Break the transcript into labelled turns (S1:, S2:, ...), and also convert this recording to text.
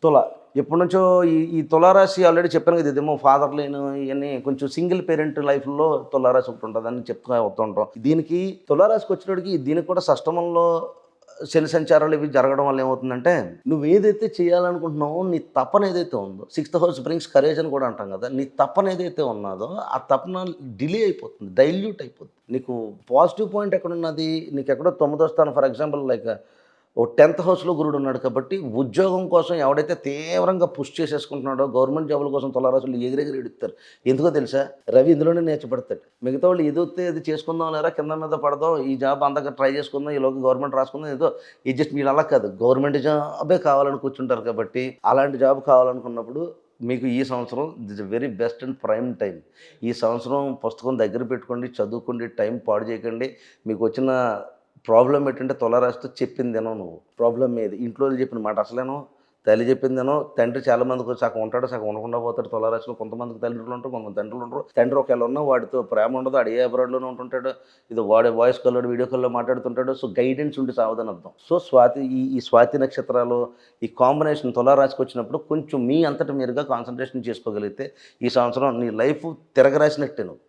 S1: తుల. ఎప్పటినుంచో ఈ తులారాశి ఆల్రెడీ చెప్పాను కదా! ఇదేమో ఫాదర్ లేను ఇయన్నీ కొంచెం సింగిల్ పేరెంట్ లైఫ్‌లో తులారాశి ఒకటుంటదని చెప్తా వస్తుంటాం. దీనికి తులారాశికొచ్చేటప్పటికి దీనికి కూడా షష్టమంలో శని సంచారాలు ఇవి జరగడం వల్ల ఏమవుతుందంటే, నువ్వేదైతే చేయాలనుకుంటున్నావో నీ తపన ఏదైతే ఉందో, సిక్స్త్ హౌస్ బ్రింగ్స్ కరేజ్ అని కూడా అంటాం కదా! నీ తపన ఏదైతే ఉన్నాదో, ఆ తపన డిలే అయిపోతుంది. డైల్యూట్ అయిపోతుంది. నీకు పాజిటివ్ పాయింట్ ఎక్కడున్నది? నీకెక్కడో తొమ్మిదో స్థానం ఫర్ ఎగ్జాంపుల్ లైక్ ఓ 10థ్ హౌస్‌లో గురుడున్నాడు కాబట్టి, ఉద్యోగం కోసం ఎవడైతే తీవ్రంగా పుష్ చేసేసుకుంటున్నాడో, గవర్నమెంట్ జాబుల కోసం తులారాశులు ఎగిరెగిరి ఏడుత్తారు. ఎందుకో తెలుసా? రవి ఇందులోనే నేర్చబడతాడు. మిగతా వాళ్ళు ఏదొత్తే అది చేసుకుందాం లేరా కింద మీద పడదాం, ఈ జాబ్ అందాక ట్రై చేసుకుందాం, ఈలోగా గవర్నమెంట్ రాసుకుందాం ఏదో ఇది జస్ట్ వీళ్ళు అలా కాదు. గవర్నమెంట్ జాబే కావాలని కూర్చుంటారు కాబట్టి, అలాంటి జాబ్ కావాలనుకున్నప్పుడు మీకు ఈ సంవత్సరం this very best and prime time. ఈ సంవత్సరం పుస్తకం దగ్గర పెట్టుకోండి, చదువుకోండి, టైం పాడు చేయకండి. మీకొచ్చిన ప్రాబ్లమ్ ఏంటంటే తులారాశితో చెప్పిందినవు నువ్వు. ప్రాబ్లమ్ ఏది? ఇంట్లోళ్ళు చెప్పిన మాట అసలేనో, తల్లి చెప్పిందినో, తండ్రి చాలా మందికి సగం ఉంటాడు, సగం ఉండకుండా పోతాడు తులారాశిలో. కొంతమందికి తల్లిదండ్రులుంటారు, కొంతమంది తండ్రులుండరు. తండ్రి ఒకవేళ ఉన్నా వాడితో ప్రేమ ఉండదు. ఆడు ఏ అబ్రాడ్‌లోనే ఉంటుంటాడు. ఇది వాడే వాయిస్ కాల్‌లోడు, వీడియో కాల్‌లో మాట్లాడుతుంటాడు. సో, గైడెన్స్ ఉండి సావదని అర్థం. సో, ఈ స్వాతి నక్షత్రాలు, ఈ కాంబినేషన్ తులారాశికొచ్చినప్పుడు కొంచెం మీ అంతట మీరుగా కాన్సంట్రేషన్ చేసుకోగలిగితే, ఈ సంవత్సరం నీ లైఫ్ తిరగరాసినట్టే నువ్వు.